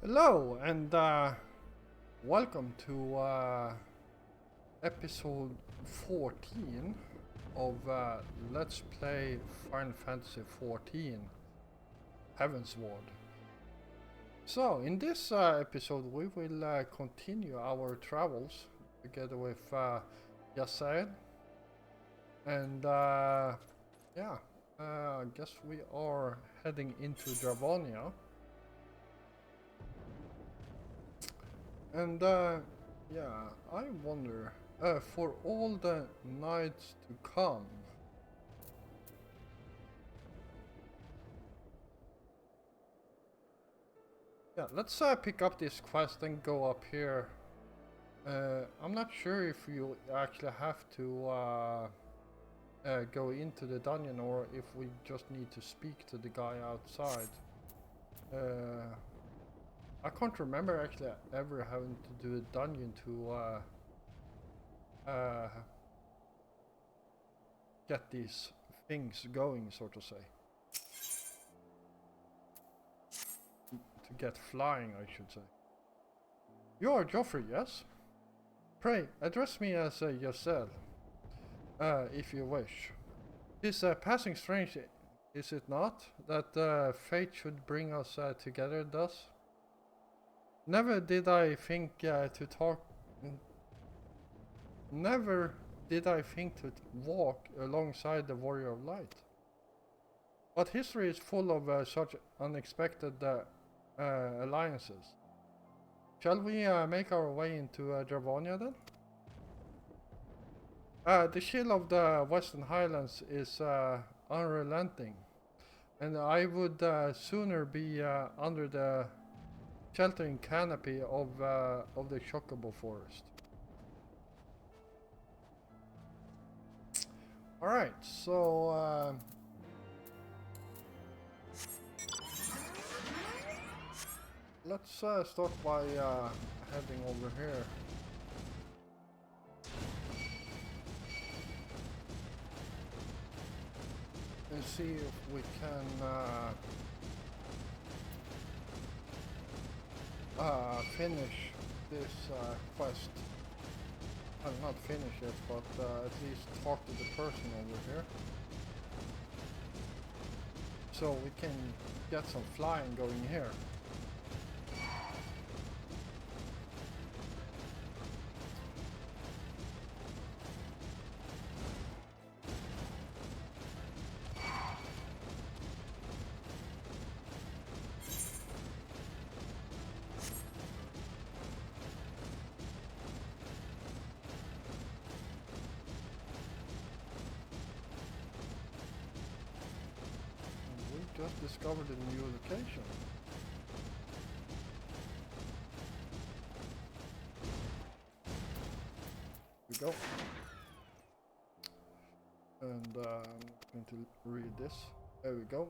Hello and welcome to episode 14 of Let's Play Final Fantasy 14 Heaven's Ward. So in this episode we will continue our travels together with XIV and yeah, I guess we are heading into Dravonia. And yeah, I wonder, for all the nights to come. Yeah, let's pick up this quest and go up here. I'm not sure if you actually have to go into the dungeon or if we just need to speak to the guy outside. I can't remember actually ever having to do a dungeon to get these things going, so to say. To get flying, I should say. You are Joffrey, yes? Pray, address me as Yosel, if you wish. It's passing strange, is it not, that fate should bring us together thus? Never did I think to talk... Never did I think to walk alongside the Warrior of Light. But history is full of such unexpected alliances. Shall we make our way into Dravonia then? The chill of the Western Highlands is unrelenting, and I would sooner be under the sheltering canopy of the Chocobo Forest. Alright, so let's start by heading over here. And see if we can finish this quest. Well, not finish it, but at least talk to the person over here. So we can get some flying going here. Just discovered a new location. Here we go. And I'm going to read this. There we go.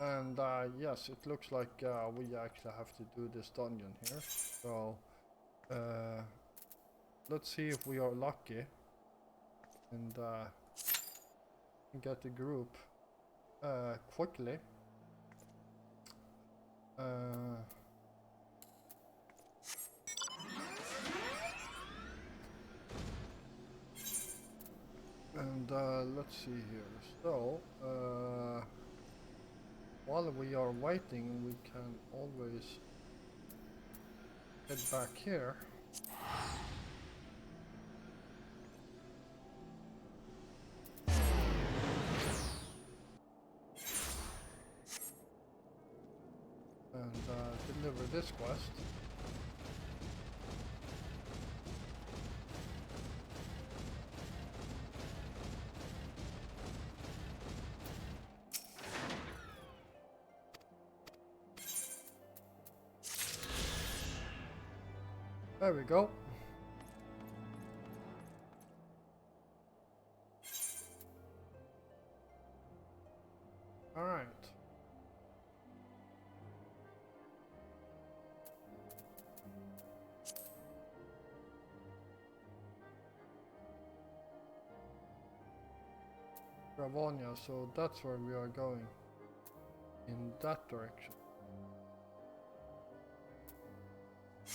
And yes, it looks like we actually have to do this dungeon here. So let's see if we are lucky and get the group quickly. And let's see here. So while we are waiting, we can always head back here. And deliver this quest. There we go. All right. Dravonia, so that's where we are going. in that direction.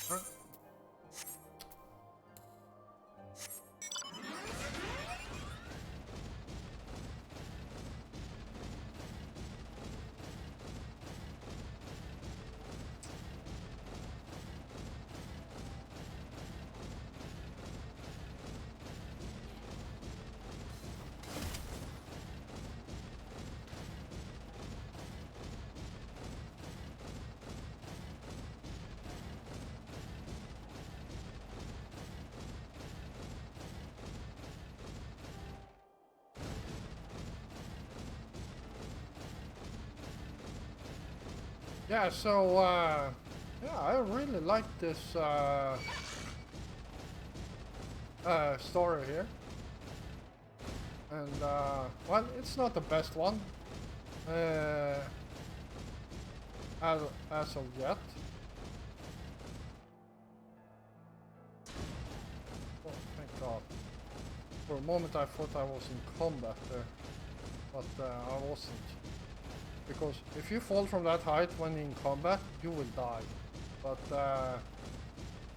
Huh? Yeah, so yeah, I really like this story here, and well, it's not the best one uh, as of yet. Oh, thank God! For a moment, I thought I was in combat there, but I wasn't. Because if you fall from that height when in combat, you will die. But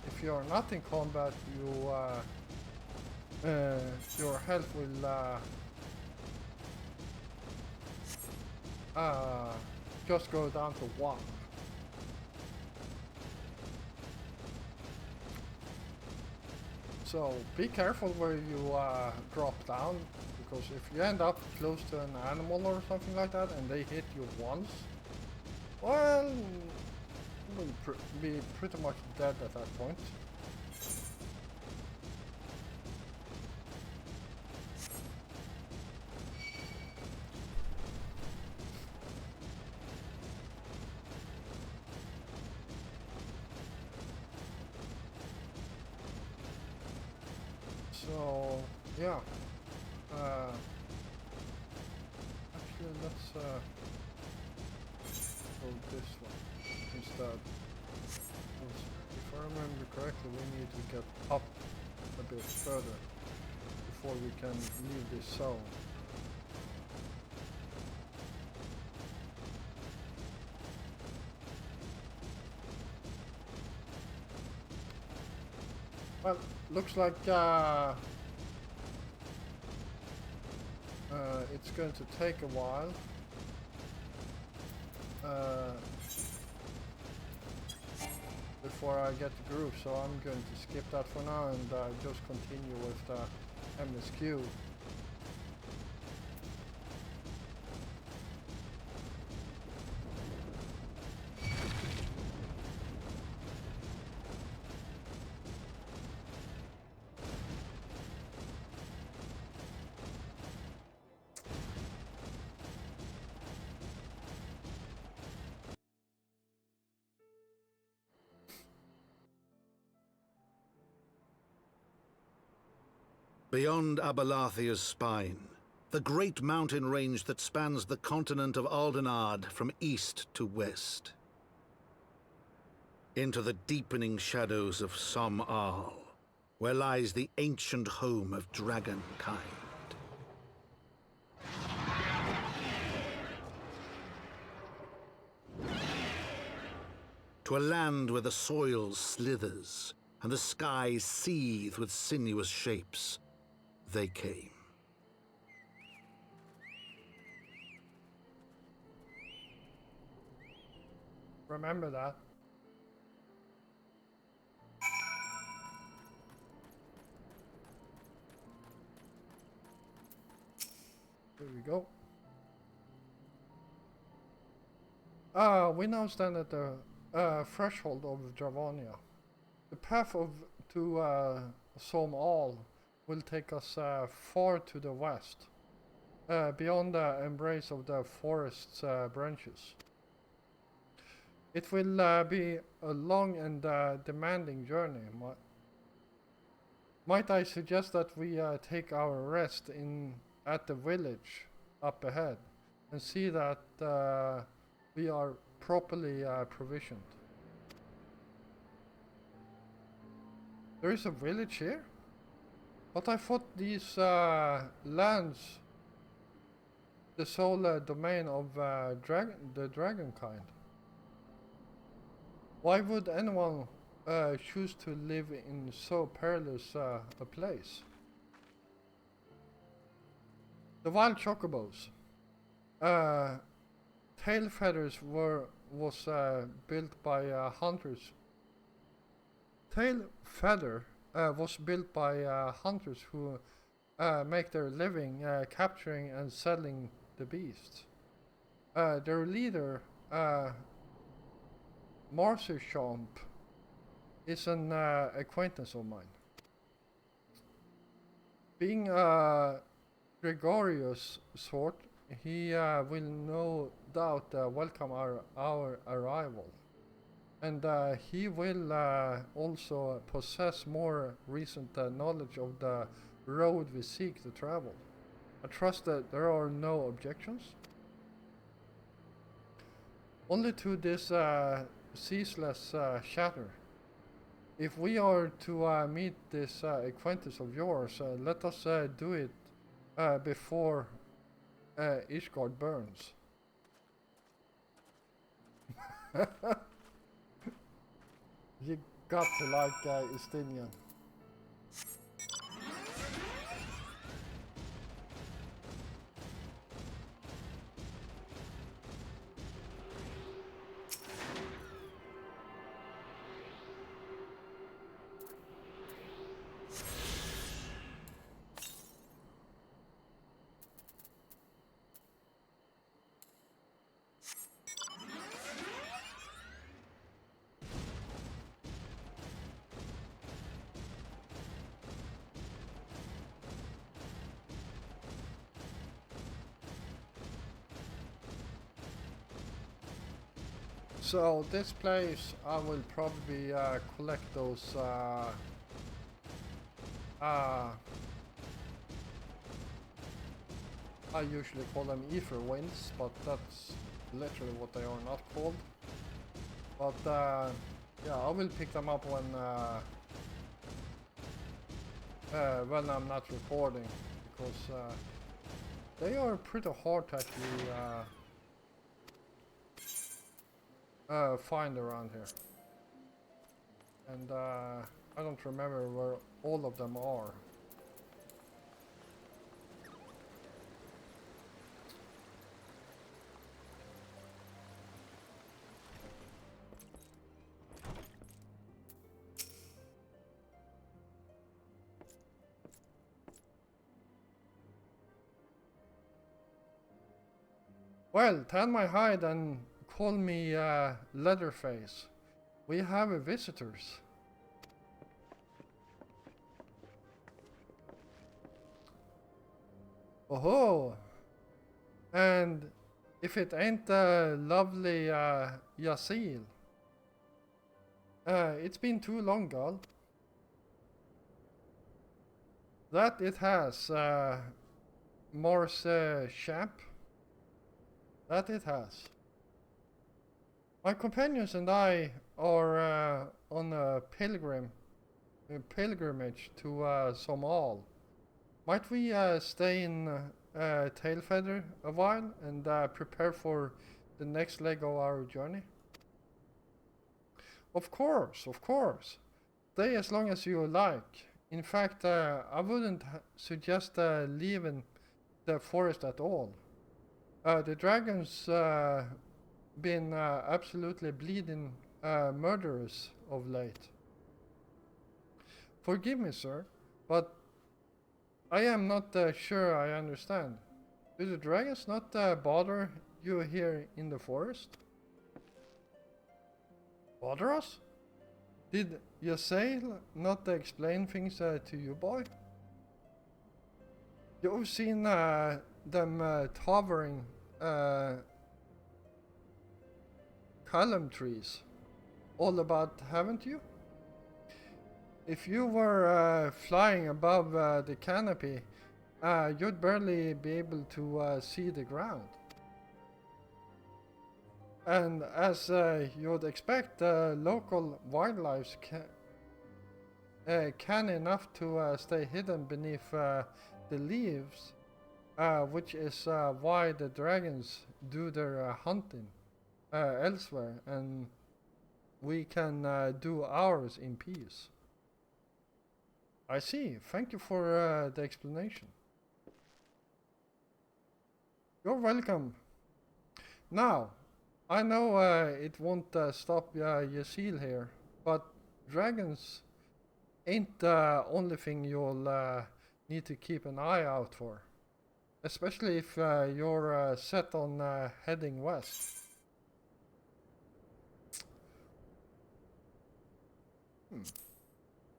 if you are not in combat, your health will just go down to 1. So be careful where you drop down, because if you end up close to an animal or something like that and they hit you once, well, you will be pretty much dead at that point. So yeah, actually let's go this one instead. Because if I remember correctly, we need to get up a bit further before we can leave this zone. Well, looks like it's going to take a while. Before I get the groove, so I'm going to skip that for now and just continue with the MSQ. Beyond Abalathia's spine, the great mountain range that spans the continent of Aldenard from east to west. Into the deepening shadows of Som-Al, where lies the ancient home of dragonkind. To a land where the soil slithers and the skies seethe with sinuous shapes, they came. Remember that. Here we go. We now stand at the threshold of Dravonia. The path to Som-Al will take us far to the west, beyond the embrace of the forest's branches. It will be a long and demanding journey. Might I suggest that we take our rest at the village up ahead and see that we are properly provisioned. There is a village here? But I thought these lands the sole domain of the dragon kind. Why would anyone choose to live in so perilous a place? The wild chocobos. Tail feathers was built by hunters. Tail feather was built by hunters who make their living capturing and selling the beasts. Their leader, Marsuchamp, is an acquaintance of mine. Being a gregarious sort, he will no doubt welcome our arrival. And he will also possess more recent knowledge of the road we seek to travel. I trust that there are no objections. Only to this ceaseless chatter. If we are to meet this acquaintance of yours, let us do it before Ishgard burns. You got to like Estinian. So this place, I will probably collect those I usually call them ether winds, but that's literally what they are not called. But yeah, I will pick them up when I'm not recording, because they are pretty hard to actually find around here. And I don't remember where all of them are. Well, tan my hide and call me Leatherface. We have visitors. Oh, and if it ain't the lovely Yasil. It's been too long, girl. That it has, Morse Champ. That it has. My companions and I are on a pilgrimage to Somal. Might we stay in Tailfeather a while and prepare for the next leg of our journey? Of course, of course. Stay as long as you like. In fact, I wouldn't suggest leaving the forest at all. The dragons been absolutely bleeding murderous of late. Forgive me, sir, but I am not sure I understand. Do the dragons not bother you here in the forest? Bother us? Did Yasail not explain things to you, boy? You've seen them towering column trees all about, haven't you? If you were flying above the canopy, you'd barely be able to see the ground. And as you'd expect, local wildlife can enough to stay hidden beneath the leaves which is why the dragons do their hunting elsewhere, and we can do ours in peace. I see. Thank you for the explanation. You're welcome. Now, I know it won't stop your seal here, but dragons ain't the only thing you'll need to keep an eye out for. Especially if you're set on heading west.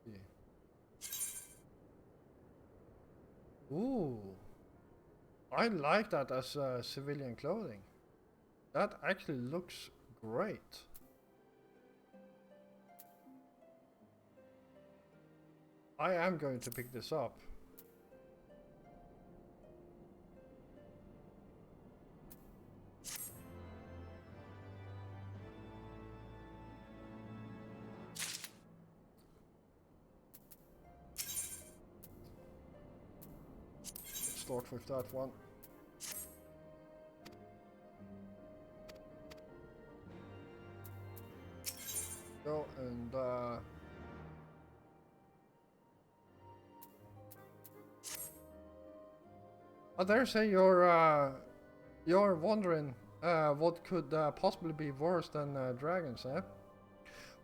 Yeah. Ooh. I like that as civilian clothing. That actually looks great. I am going to pick this up. Let's start with that one. Go and I dare say you're wondering what could possibly be worse than dragons, eh?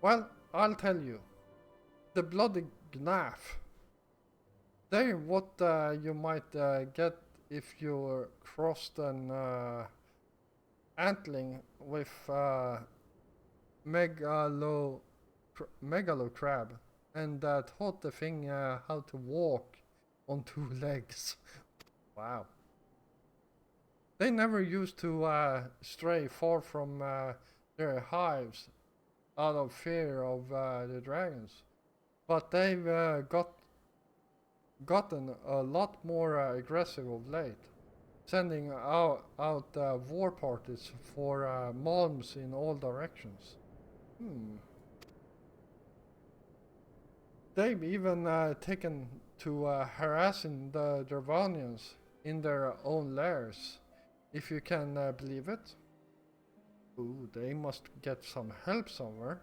Well, I'll tell you. The bloody gnaf. They're what you might get if you crossed an antling with megalo crab and taught the thing how to walk on 2 legs. Wow. They never used to stray far from their hives out of fear of the dragons, but they've gotten a lot more aggressive of late, sending out war parties for malms in all directions. They've even taken to harassing the Dravanians in their own lairs, if you can believe it. Ooh, they must get some help somewhere.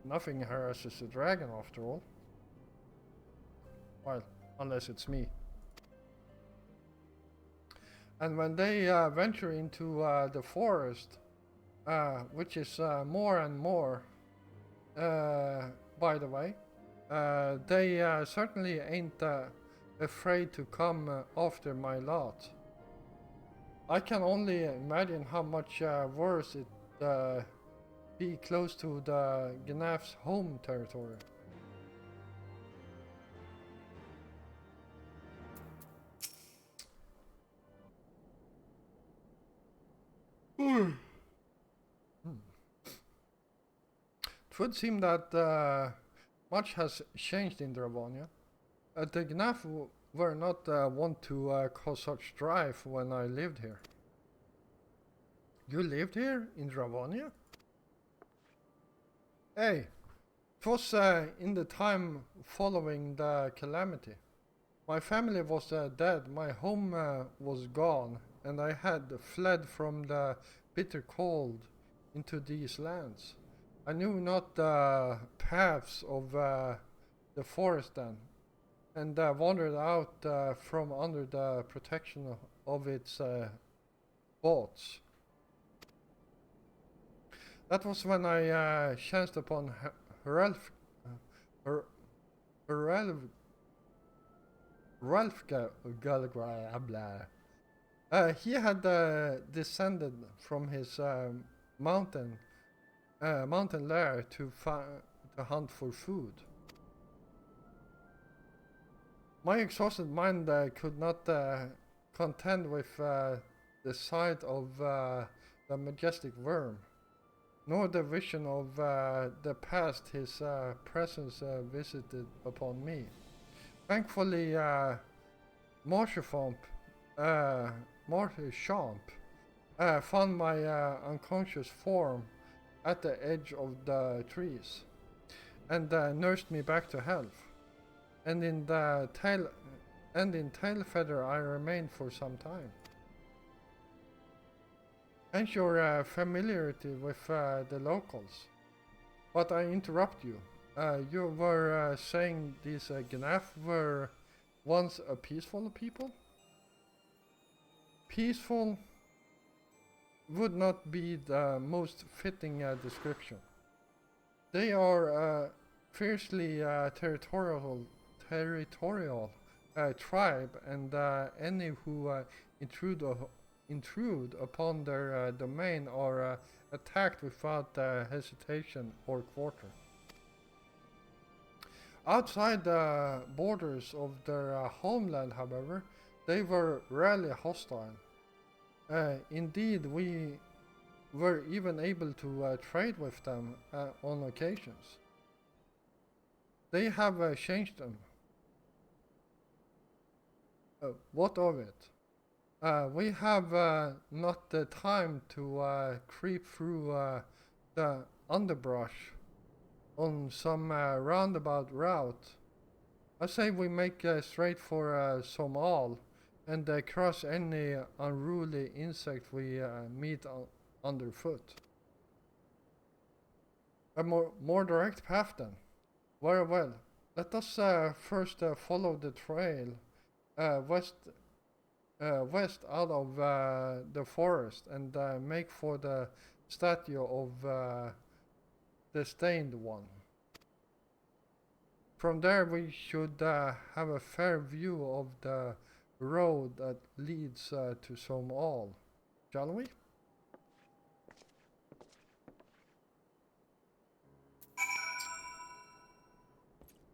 Nothing harasses a dragon after all. Well, unless it's me. And when they venture into the forest, which is more and more, by the way, they certainly ain't afraid to come after my lot. I can only imagine how much worse it be close to the Gnaf's home territory. It would seem that much has changed in Dravania. The Gnaf were not one to cause such strife when I lived here. You lived here in Dravania? Hey, it was in the time following the calamity. My family was dead, my home was gone, and I had fled from the bitter cold into these lands. I knew not the paths of the forest then, and wandered out from under the protection of its boats. That was when I chanced upon Ralph Galgra. He had descended from his mountain lair to hunt for food. My exhausted mind could not contend with the sight of the majestic worm, nor the vision of the past his presence visited upon me. Thankfully, Marchchamp found my unconscious form at the edge of the trees, and nursed me back to health. And and in Tailfeather I remained for some time. Hence your familiarity with the locals. But I interrupt you. You were saying these Gnaf were once a peaceful people? Peaceful would not be the most fitting description. They are a fiercely territorial tribe, and any who intrude upon their domain are attacked without hesitation or quarter. Outside the borders of their homeland, however, they were rarely hostile. Indeed, we were even able to trade with them on occasions. They have changed them. What of it? We have not the time to creep through the underbrush on some roundabout route. I say we make straight for Somal and cross any unruly insect we meet underfoot. A more direct path then. Very well. Let us first follow the trail west out of the forest and make for the statue of the Stained One. From there we should have a fair view of the road that leads to Somal, shall we?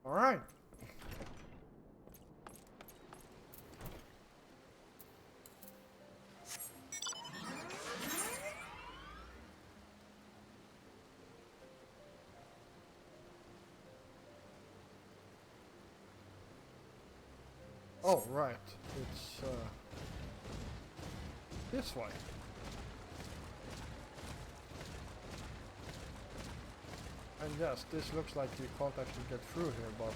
Alright. Oh, right. It's this way. And yes, this looks like you can't actually get through here, but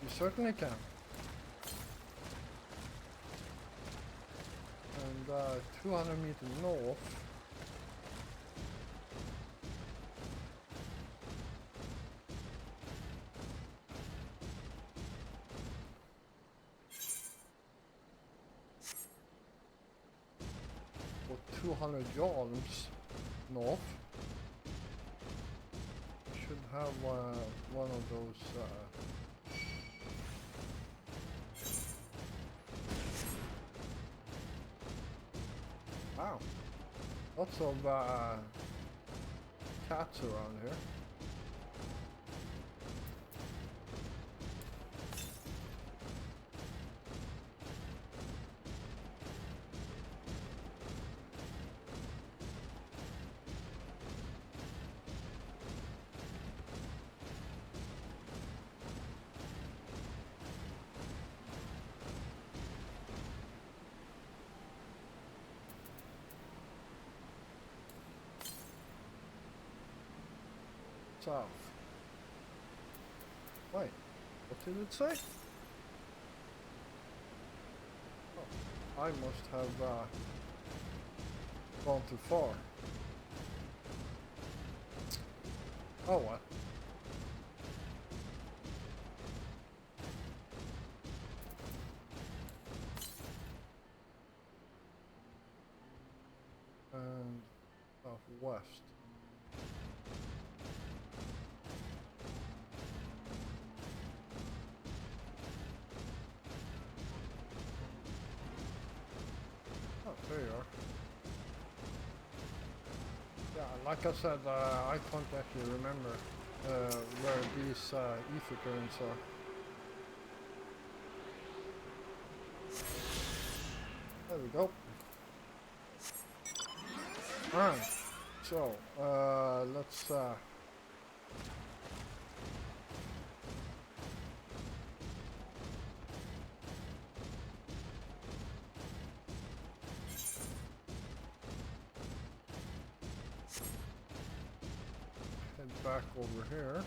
you certainly can. And 200 meters north. Or 200 yards north. Should have one of those wow, lots of cats around here. South. Wait, what did it say? Oh, I must have gone too far. Oh what? And southwest. There you are. Yeah, like I said, I can't actually remember where these ether currents are. There we go. Alright, so let's head back over here.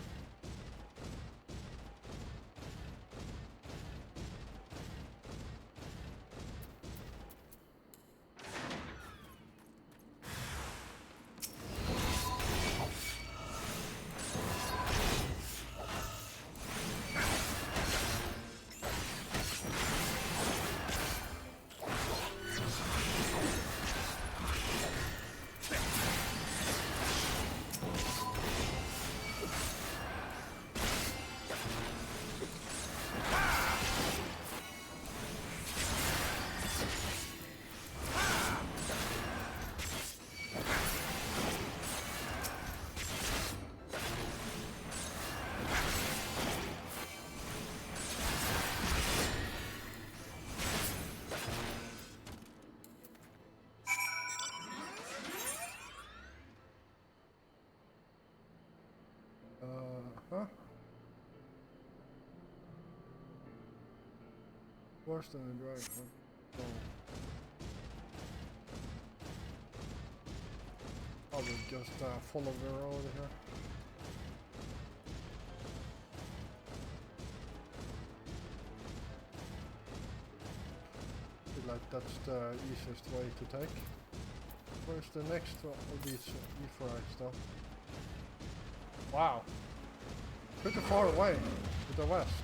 worse than a dragon. So I will just follow the road here. I feel like that's the easiest way to take. Where's the next one of these Ephorites though? Wow. Pretty far away to the west.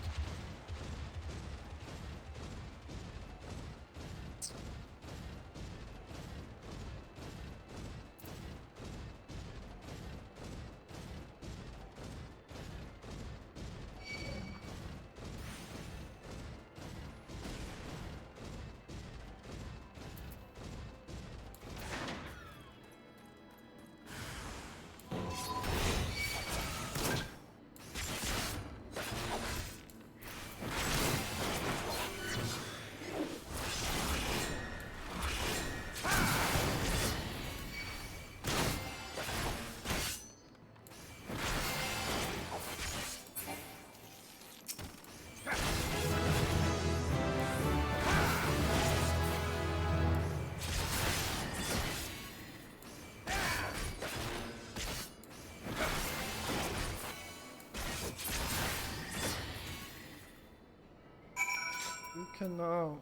You can now...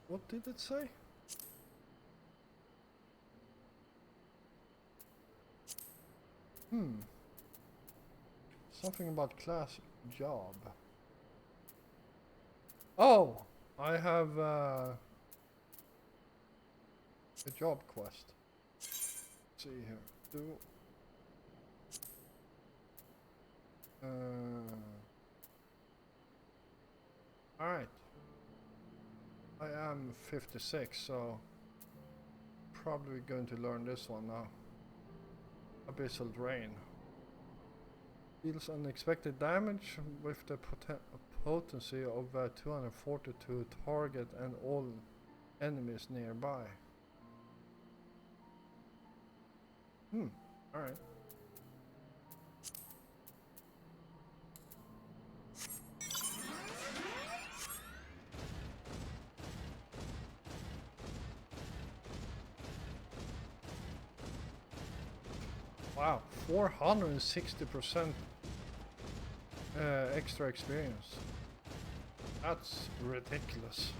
What did it say? Something about class job. Oh! I have a job quest. Let's see here. Do... Alright. I am 56, so probably going to learn this one now. Abyssal Drain. Deals unexpected damage with the potency of 240 to target and all enemies nearby. Alright. Wow, 460% extra experience. That's ridiculous.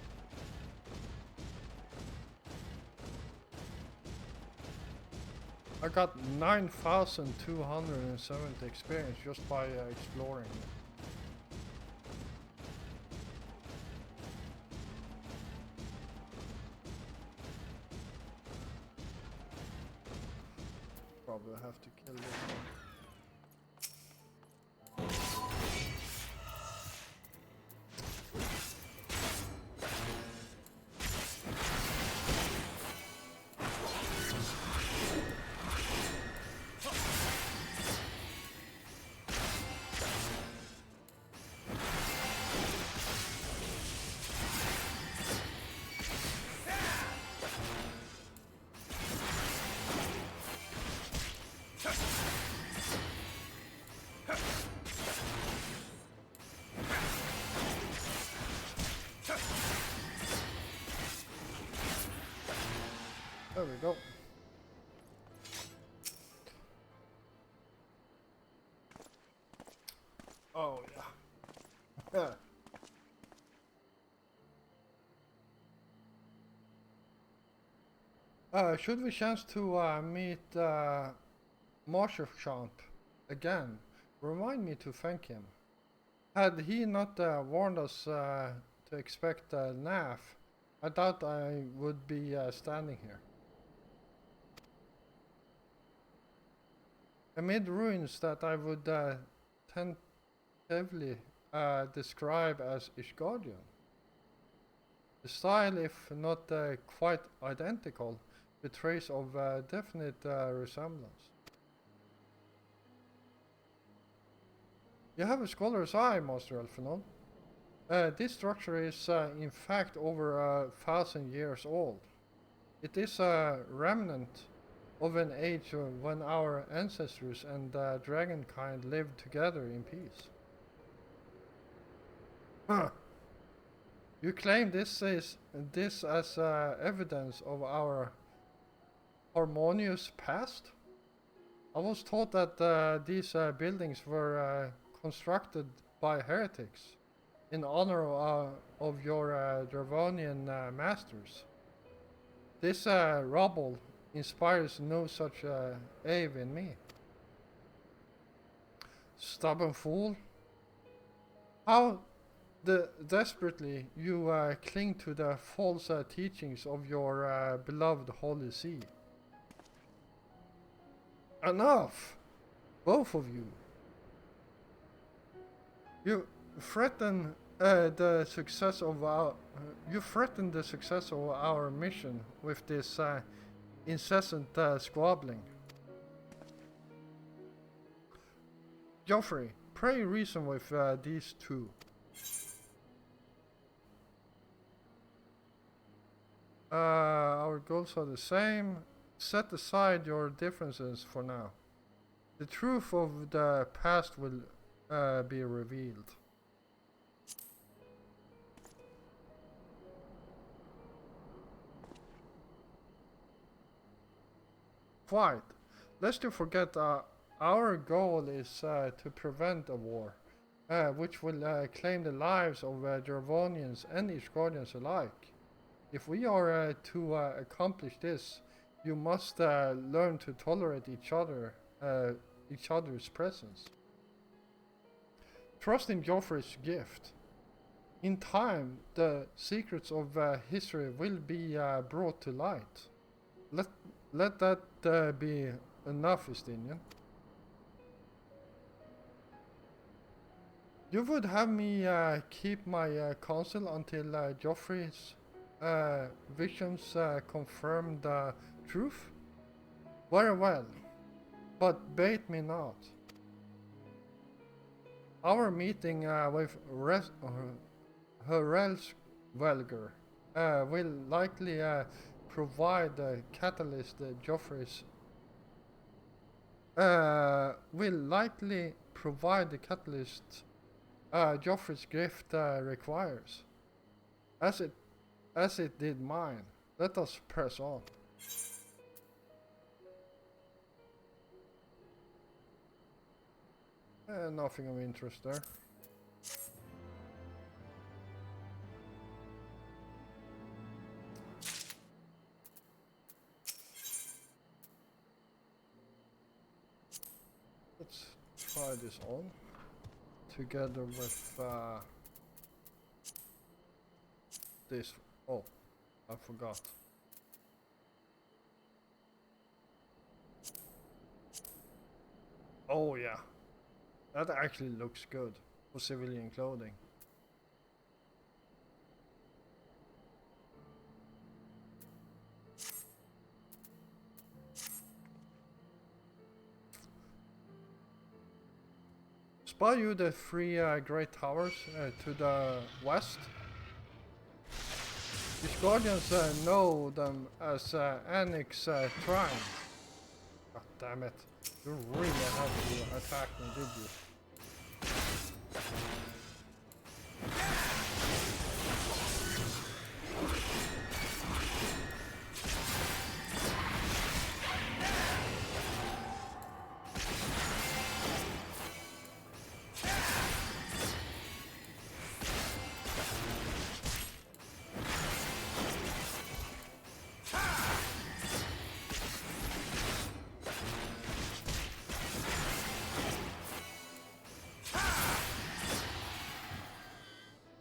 I got 9,270 experience just by exploring. Probably have to kill this one. There we go. Oh yeah. Should we chance to meet Marshchamp again, remind me to thank him. Had he not warned us to expect Naf, I doubt I would be standing here. Amid ruins that I would tentatively describe as Ishgardian. The style, if not quite identical, betrays of definite resemblance. You have a scholar's eye, Master Elfenol. This structure is in fact over 1,000 years old. It is a remnant of an age when our ancestors and dragonkind lived together in peace. Huh. You claim this as evidence of our harmonious past? I was taught that these buildings were constructed by heretics in honor of your Dravonian masters. This rubble inspires no such awe in me. Stubborn fool! How desperately you cling to the false teachings of your beloved Holy See. Enough! Both of you. You threaten the success of our mission with this incessant squabbling. Joffrey, pray reason with these two. Our goals are the same. Set aside your differences for now. The truth of the past will be revealed. Quite. Lest you forget, our goal is to prevent a war, which will claim the lives of Dravonians and Ishgardians alike. If we are to accomplish this, you must learn to tolerate each other's presence. Trust in Joffrey's gift. In time, the secrets of history will be brought to light. Let that be enough, Estinian. You would have me keep my counsel until Joffrey's visions confirm the truth? Very well, but bait me not. Our meeting with Herelsvelger will likely provide the catalyst Joffrey's Joffrey's gift requires, as it did mine. Let us press on. Nothing of interest there. Let's try this on together with this. Oh, I forgot. Oh yeah, that actually looks good for civilian clothing. Spy you the three great towers to the west. These guardians know them as Annex Shrine. God damn it. You really had to attack me, did you?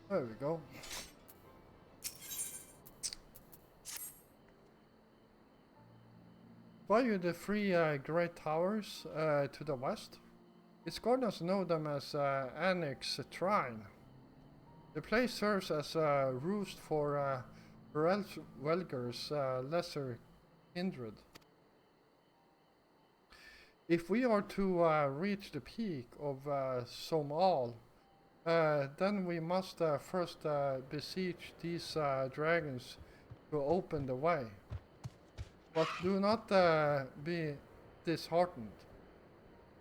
There we go. Spy you the three great towers to the west. Its guardians know them as Annex Shrine. The place serves as a roost for Welger's lesser kindred. If we are to reach the peak of Somal, then we must first besiege these dragons to open the way. But do not be disheartened.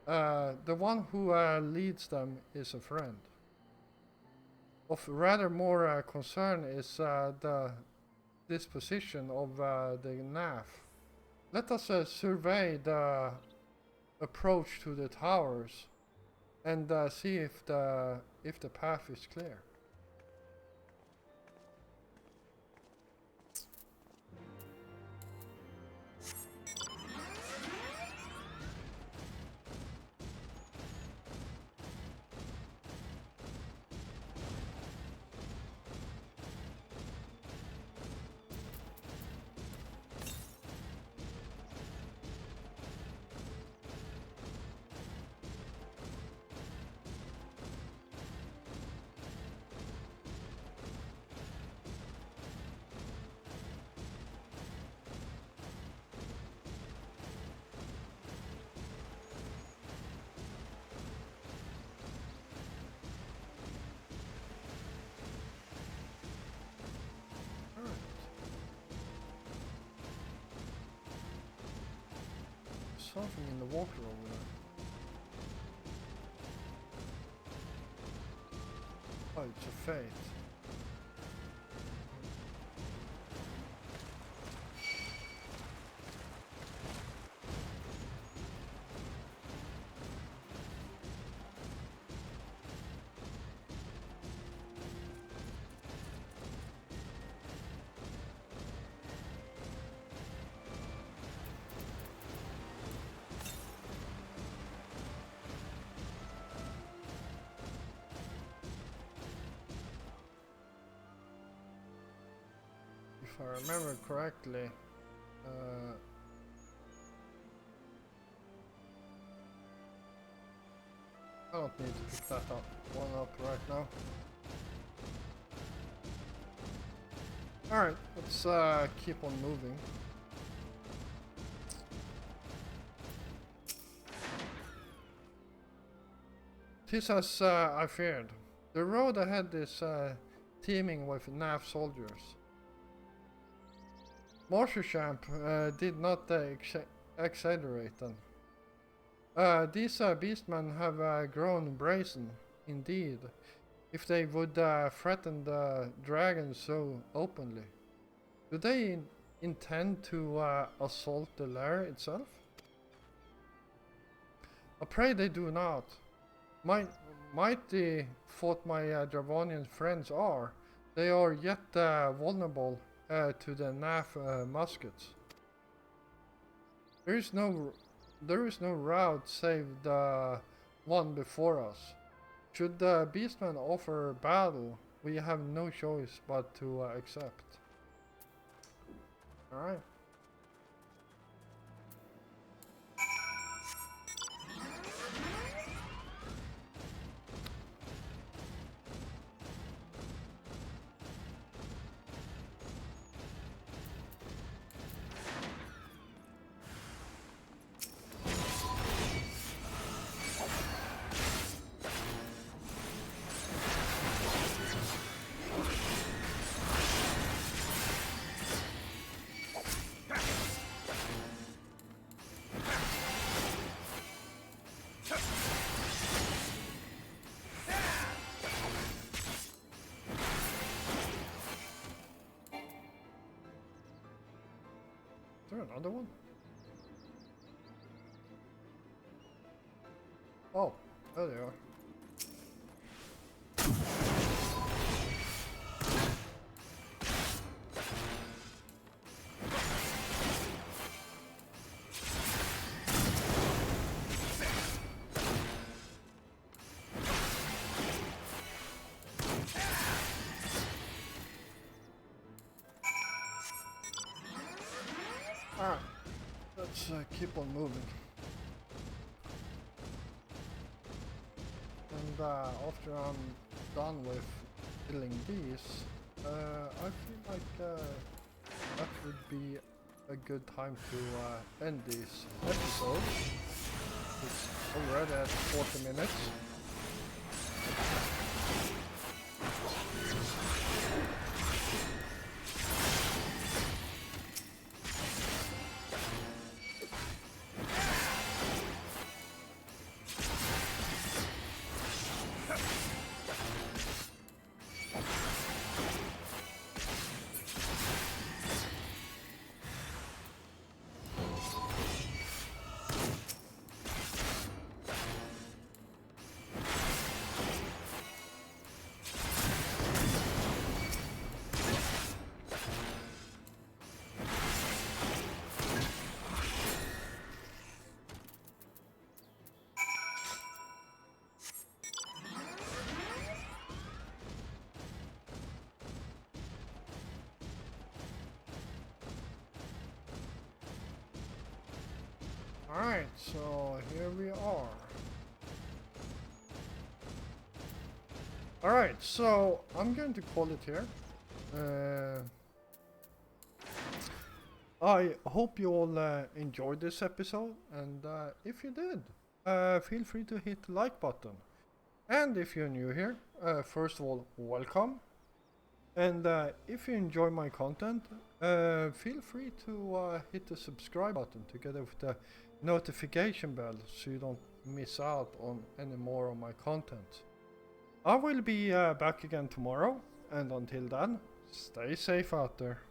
The one who leads them is a friend. Of rather more concern is the disposition of the NAF. Let us survey the approach to the towers and see if the path is clear. Something in the water over there. Oh, it's a fate. If I remember correctly, I don't need to pick that one up right now. Alright, let's keep on moving. Tis as I feared. The road ahead is teeming with NAF soldiers. Morsechamp did not exaggerate them. These beastmen have grown brazen, indeed, if they would threaten the dragon so openly. Do they intend to assault the lair itself? I pray they do not. Mighty fought my Dravonian friends are, they are yet vulnerable to the NAF muskets. There is no route save the one before us. Should the beastmen offer battle, we have no choice but to accept. Alright. Is there another one? Oh, there they are. Alright, let's keep on moving. And after I'm done with killing these, I feel like that would be a good time to end this episode. It's already at 40 minutes. Alright, so here we are. Alright, so I'm going to call it here. I hope you all enjoyed this episode, and if you did, feel free to hit the like button. And if you're new here, first of all, welcome. And if you enjoy my content, feel free to hit the subscribe button together with the notification bell so you don't miss out on any more of my content. I will be back again tomorrow, and until then, stay safe out there.